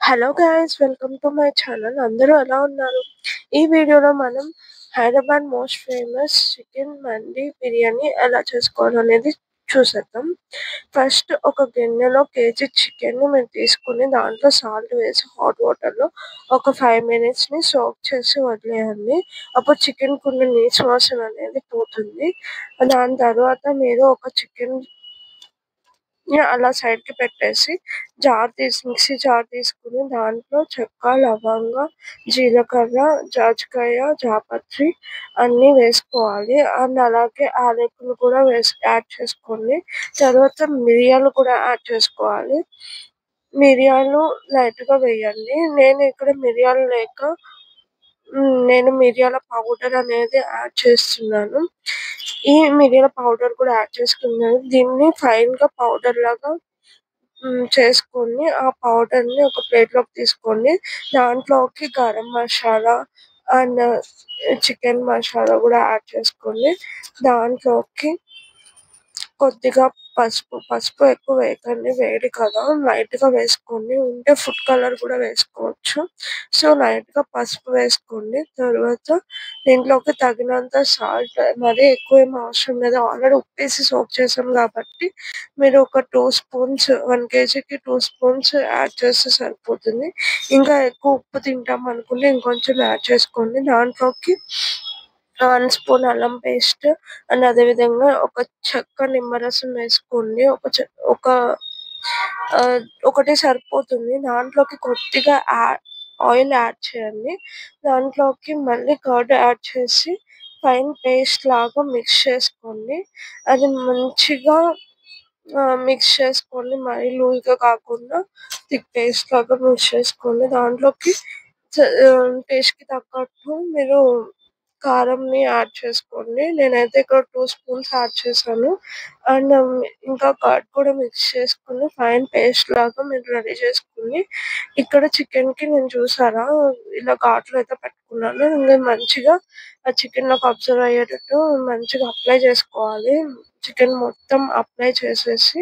Hello guys, welcome to my channel. అందరూ ఎలా ఉన్నారు? ఈ వీడియోలో మనం హైదరాబాద్ మోస్ట్ ఫేమస్ చికెన్ మండి బిర్యానీ ఎలా చేసుకోవాలనేది చూసేద్దాం. ఫస్ట్ ఒక గిన్నెలో కేజీ చికెన్ని మీరు తీసుకుని దాంట్లో సాల్ట్ వేసి హాట్ వాటర్లో ఒక 5 minutes సోక్ చేసి వదిలేయండి. అప్పుడు చికెన్ కొన్ని నీచు వాసన అనేది పోతుంది. దాని తర్వాత మీరు ఒక చికెన్ అలా సైడ్‌కి పెట్టేసి మిక్సీ జార్ తీసుకొని దాంట్లో చెక్క, లవంగ, జీలకర్ర, జాజికాయ, జాపత్రి అన్నీ వేసుకోవాలి. అండ్ అలాగే యాలకులు కూడా యాడ్ చేసుకోండి. తర్వాత మిరియాలు కూడా యాడ్ చేసుకోవాలి. మిరియాలు లైట్‌గా వేయండి. నేను ఇక్కడ మిరియాలు లేక నేను మిరియాల పౌడర్ అనేది యాడ్ చేస్తున్నాను. ఈ మిరియాల పౌడర్ కూడా యాడ్ చేసుకున్నాను. దీన్ని ఫైన్‌గా పౌడర్ లాగా చేసుకొని ఆ పౌడర్‌ని ఒక ప్లేట్‌లోకి తీసుకోండి. దాంట్లోకి గరం మసాలా అండ్ చికెన్ మసాలా కూడా యాడ్ చేసుకోండి. దాంట్లోకి కొద్దిగా పసుపు ఎక్కువ వేయకండి, వేడి కదా, లైట్‌గా వేసుకోండి. ఉంటే ఫుడ్ కలర్ కూడా వేసుకోవచ్చు. సో లైట్‌గా పసుపు వేసుకోండి. తర్వాత దీంట్లోకి తగినంత సాల్ట్, మరీ ఎక్కువ ఏమి అవసరం లేదు. ఆల్రెడీ ఉప్పేసి సోక్ చేసాం కాబట్టి మీరు ఒక 2 స్పూన్స్ 1 kgకి 2 స్పూన్స్ యాడ్ చేస్తే సరిపోతుంది. ఇంకా ఎక్కువ ఉప్పు తింటాం అనుకుంటే ఇంకొంచెం యాడ్ చేసుకోండి. దాంట్లోకి 1 స్పూన్ అల్లం పేస్ట్ అండ్ అదేవిధంగా ఒక చెక్క నిమ్మరసం వేసుకోండి. ఒక ఒకటే సరిపోతుంది. దాంట్లోకి కొద్దిగా ఆయిల్ యాడ్ చేయండి. దాంట్లోకి మళ్ళీ కర్డ్ యాడ్ చేసి ఫైన్ పేస్ట్ లాగా మిక్స్ చేసుకోండి. అది మంచిగా మిక్స్ చేసుకోండి. మరీ లూజ్‌గా కాకుండా థిక్ పేస్ట్ లాగా మిక్స్ చేసుకోండి. దాంట్లోకి టేస్ట్‌కి తగ్గట్టు మీరు కారంని యాడ్ చేసుకోండి. నేనైతే ఇక్కడ 2 స్పూన్స్ యాడ్ చేశాను. అండ్ ఇంకా కర్డ్ కూడా మిక్స్ చేసుకొని ఫైన్ పేస్ట్ లాగా మీరు రెడీ చేసుకొని, ఇక్కడ చికెన్‌కి నేను చూసారా ఇలా ఘాట్లు అయితే పెట్టుకున్నాను. ఇంకా మంచిగా ఆ చికెన్‌లోకి అబ్జర్వ్ అయ్యేటట్టు మంచిగా అప్లై చేసుకోవాలి. చికెన్ మొత్తం అప్లై చేసేసి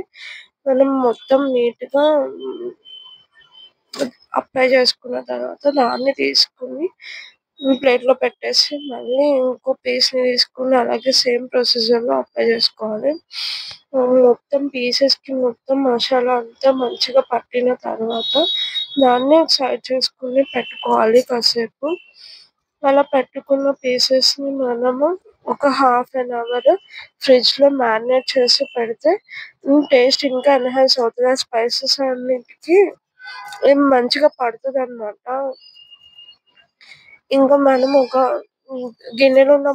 మనం మొత్తం నీట్‌గా అప్లై చేసుకున్న తర్వాత దాన్ని తీసుకొని ప్లేట్‌లో పెట్టేసి మళ్ళీ ఇంకో పీస్‌ని తీసుకొని అలాగే సేమ్ ప్రొసీజర్‌లో అప్లై చేసుకోవాలి. మొత్తం పీసెస్‌కి మొత్తం మసాలా అంతా మంచిగా పట్టిన తర్వాత దాన్ని సైడ్ చేసుకొని పెట్టుకోవాలి కాసేపు. అలా పెట్టుకున్న పీసెస్‌ని మనము ఒక హాఫ్ అన్ అవర్ ఫ్రిడ్జ్‌లో మ్యారినేట్ చేసి పెడితే టేస్ట్ ఇంకా ఎన్హాన్స్ అవుతది. ఆ స్పైసెస్ అన్నిటికి మంచిగా పడుతదనమాట. ఇంకా మనం ఒక గిన్నెలో ఉన్న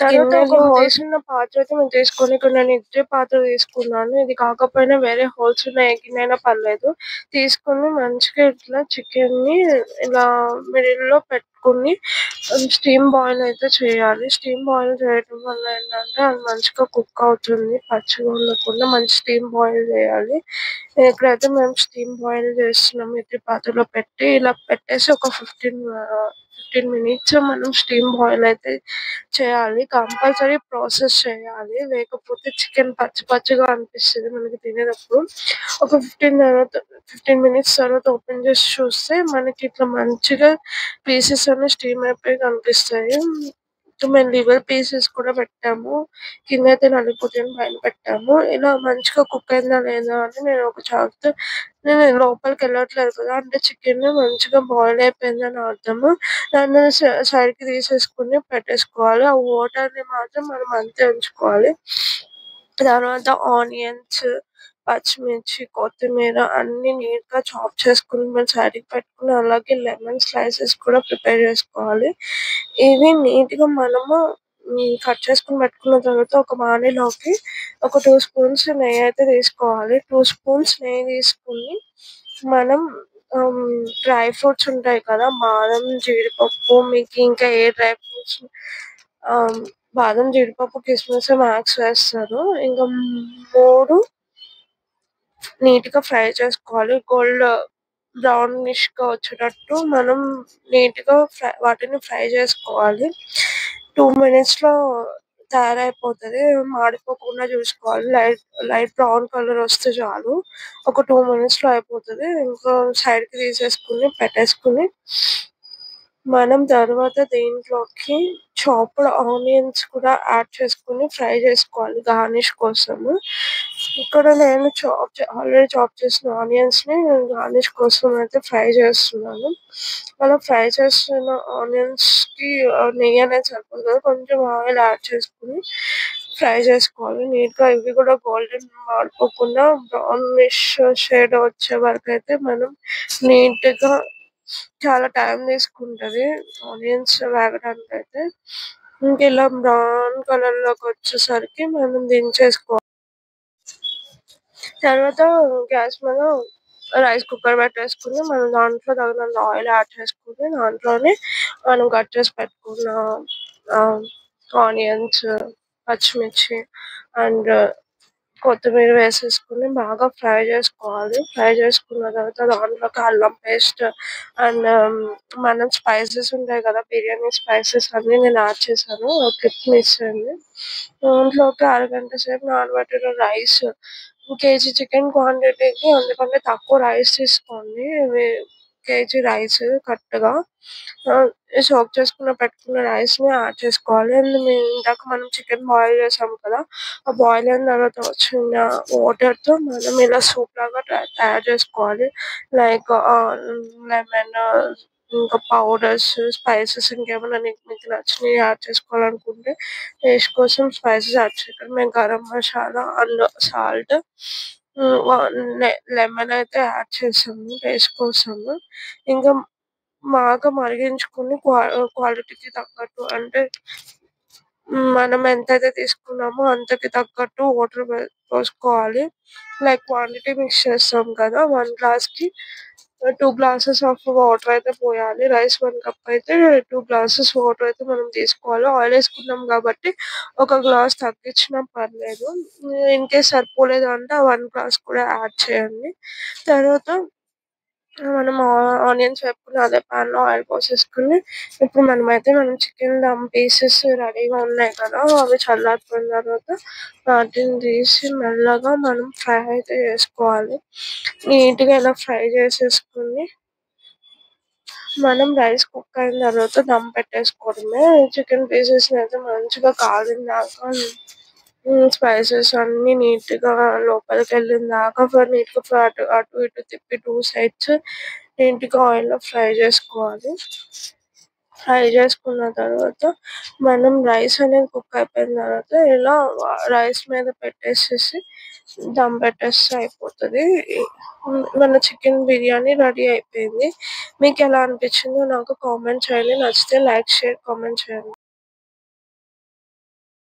తర్వాత ఒక హోల్స్ ఉన్న పాత్ర అయితే మనం తీసుకొని, ఇక్కడ నేను ఇడ్లీ పాత్ర తీసుకున్నాను. ఇది కాకపోయినా వేరే హోల్స్ ఉన్న ఏ గిన్నె పర్లేదు. తీసుకొని మంచిగా ఇట్లా చికెన్‌ని ఇలా మిడిల్‌లో పెట్టుకొని స్టీమ్ బాయిల్ అయితే చేయాలి. స్టీమ్ బాయిల్ చేయడం వల్ల ఏంటంటే అది మంచిగా కుక్ అవుతుంది. పచ్చిగా ఉండకుండా మంచి స్టీమ్ బాయిల్ చేయాలి. ఇక్కడైతే మేము స్టీమ్ బాయిల్ చేస్తున్నాము. ఇడ్లీ పాత్రలో పెట్టి ఇలా పెట్టేసి ఒక 15 మినిట్స్ మనం స్టీమ్ బాయిల్ అయితే చేయాలి. కంపల్సరీ ప్రాసెస్ చేయాలి. లేకపోతే చికెన్ పచ్చి పచ్చిగా అనిపిస్తది మనకి తినేటప్పుడు. ఒక 15 మినిట్స్ తర్వాత ఓపెన్ చేసి చూస్తే మనకి ఇట్లా మంచిగా పీసెస్ అన్ని స్టీమ్ అయిపోయి కనిపిస్తాయి. మేము లివర్ పీసెస్ కూడా పెట్టాము. కిందైతే నలిగిపోతాయని పైన పెట్టాము. ఇలా మంచిగా కుక్ అయిందా లేదా అని నేను ఒక చాకుతో లోపలికి వెళ్ళట్లేదు కదా, అంటే చికెన్ మంచిగా బాయిల్ అయిపోయిందని అర్థము. దాన్ని సైడ్‌కి తీసేసుకొని పెట్టేసుకోవాలి. ఆ వాటర్‌ని మాత్రం మనం అంతే ఉంచుకోవాలి. తర్వాత ఆనియన్స్, పచ్చిమిర్చి, కొత్తిమీర అన్నీ నీట్‌గా చాప్ చేసుకొని మనం సైడ్‌కి పెట్టుకొని, అలాగే లెమన్ స్లైసెస్ కూడా ప్రిపేర్ చేసుకోవాలి. ఇవి నీట్‌గా మనము కట్ చేసుకొని పెట్టుకున్న తర్వాత ఒక బాండీలోకి ఒక 2 స్పూన్స్ నెయ్యయితే తీసుకోవాలి. 2 స్పూన్స్ నెయ్యి తీసుకొని మనం డ్రై ఫ్రూట్స్ ఉంటాయి కదా, బాదం, జీడిపప్పు, మీకు ఇంకా ఏ డ్రై ఫ్రూట్స్ ఆహ్, బాదం, జీడిపప్పు, కిస్మిస్ మ్యాక్స్ వేస్తారు. ఇంకా 3 నీట్‌గా ఫ్రై చేసుకోవాలి. బ్రౌనిష్‌గా వచ్చేటట్టు మనం నీట్‌గా వాటిని ఫ్రై చేసుకోవాలి. 2 మినిట్స్‌లో తయారైపోతది. మాడిపోకుండా చూసుకోవాలి. లైట్ లైట్ బ్రౌన్ కలర్ వస్తే చాలు. ఒక 2 మినిట్స్‌లో అయిపోతది. ఇంకా సైడ్‌కి తీసేసుకొని పెట్టేసుకొని మనం తర్వాత దీంట్లోకి చాప్డ్ ఆనియన్స్ కూడా యాడ్ చేసుకొని ఫ్రై చేసుకోవాలి గార్నిష్ కోసము. ఇక్కడ నేను ఆల్రెడీ చాప్ చేసిన ఆనియన్స్‌ని గార్నిష్ కోసం అయితే ఫ్రై చేస్తున్నాను. అలా ఫ్రై చేస్తున్న ఆనియన్స్‌కి నెయ్యి అనేది సరిపోదు కదా! కొంచెం ఆయిల్ యాడ్ చేసుకొని ఫ్రై చేసుకోవాలి. నీట్‌గా ఇవి కూడా గోల్డెన్ మాడిపోకుండా బ్రౌనిష్ షేడ్ వచ్చే వరకైతే మనం నీట్‌గా చాలా టైం తీసుకుంటది ఆనియన్స్ వేగడానికైతే. ఇంకిలా బ్రౌన్ కలర్‌లోకి వచ్చేసరికి మనం దించేసుకోవాలి. తర్వాత గ్యాస్ మీద రైస్ కుక్కర్ పెట్టేసుకొని మనం దాంట్లో తగినంత ఆయిల్ యాడ్ చేసుకొని దాంట్లోనే మనం కట్ చేసి పెట్టుకున్న ఆనియన్స్, పచ్చిమిర్చి అండ్ కొత్తిమీర వేసేసుకొని బాగా ఫ్రై చేసుకోవాలి. ఫ్రై చేసుకున్న తర్వాత దాంట్లోకి అల్లం పేస్ట్ అండ్ మనం స్పైసెస్ ఉంటాయి కదా! బిర్యానీ స్పైసెస్ అన్నీ నేను యాడ్ చేశాను. క్లిప్ మిస్ అయింది. దాంట్లోకి అరగంట సేపు నానబెట్టిన రైస్ కేజీ చికెన్ క్వాంటిటీకి అందుకంటే తక్కువ రైస్ తీసుకోండి. కేజీ రైస్ కరెక్ట్‌గా సోక్ చేసుకున్న పెట్టుకున్న రైస్‌ని యాడ్ చేసుకోవాలి. అండ్ ఇందాక మనం చికెన్ బాయిల్ చేసాం కదా! ఆ బాయిల్ అయిన తర్వాత వచ్చిన వాటర్‌తో మనం ఇలా సూప్ లాగా తయారు చేసుకోవాలి. లైక్ లెమన్ ఇంకా పౌడర్స్, స్పైసెస్ ఇంకేమైనా మీకు నచ్చినవి యాడ్ చేసుకోవాలనుకుంటే టేస్ట్ కోసం స్పైసెస్ యాడ్ చేయండి. మేము garam masala and salt lemon అయితే యాడ్ చేసాము టేస్ట్ కోసము. ఇంకా బాగా మరిగించుకొని క్వాలిటీకి తగ్గట్టు అంటే మనం ఎంతైతే తీసుకున్నామో అంతకి తగ్గట్టు వాటర్ పోసుకోవాలి. లైక్ క్వాంటిటీ మిక్స్ చేస్తాం కదా! 1 గ్లాస్‌కి 2 గ్లాసెస్ ఆఫ్ వాటర్ అయితే పోయాలి. రైస్ 1 కప్ అయితే 2 గ్లాసెస్ వాటర్ అయితే మనం తీసుకోవాలి. ఆయిల్ వేసుకున్నాం కాబట్టి ఒక గ్లాస్ తగ్గించినా పర్లేదు. ఇన్‌కేస్ సరిపోలేదు అంటే ఆ 1 గ్లాస్ కూడా యాడ్ చేయండి. తర్వాత మనం ఆనియన్స్ వేపుకుని అదే పాన్‌లో ఆయిల్ పోసేసుకొని ఇప్పుడు మనం చికెన్ దమ్ పీసెస్ రెడీగా ఉన్నాయి కదా! అవి చల్లారిపోయిన తర్వాత వాటిని తీసి మెల్లగా మనం ఫ్రై అయితే చేసుకోవాలి. నీట్‌గా ఇలా ఫ్రై చేసేసుకొని మనం రైస్ కుక్ అయిన తర్వాత దమ్ పెట్టేసుకోవడమే. చికెన్ పీసెస్‌ని అయితే మంచిగా కాలిందాక స్పైసెస్ అన్నీ నీట్‌గా లోపలికెళ్ళిందాక నీట్‌గా అటు అటు ఇటు తిప్పి 2 సైడ్స్ నీట్‌గా ఆయిల్‌లో ఫ్రై చేసుకోవాలి. ఫ్రై చేసుకున్న తర్వాత మనం రైస్ అనేది కుక్ అయిపోయిన తర్వాత ఇలా రైస్ మీద పెట్టేసేసి దమ్ పెట్టేస్తే అయిపోతది. మన చికెన్ బిర్యానీ రెడీ అయిపోయింది. మీకెలా అనిపించిందో నాకు కామెంట్ చేయండి. నచ్చితే లైక్, షేర్, కామెంట్ చేయండి.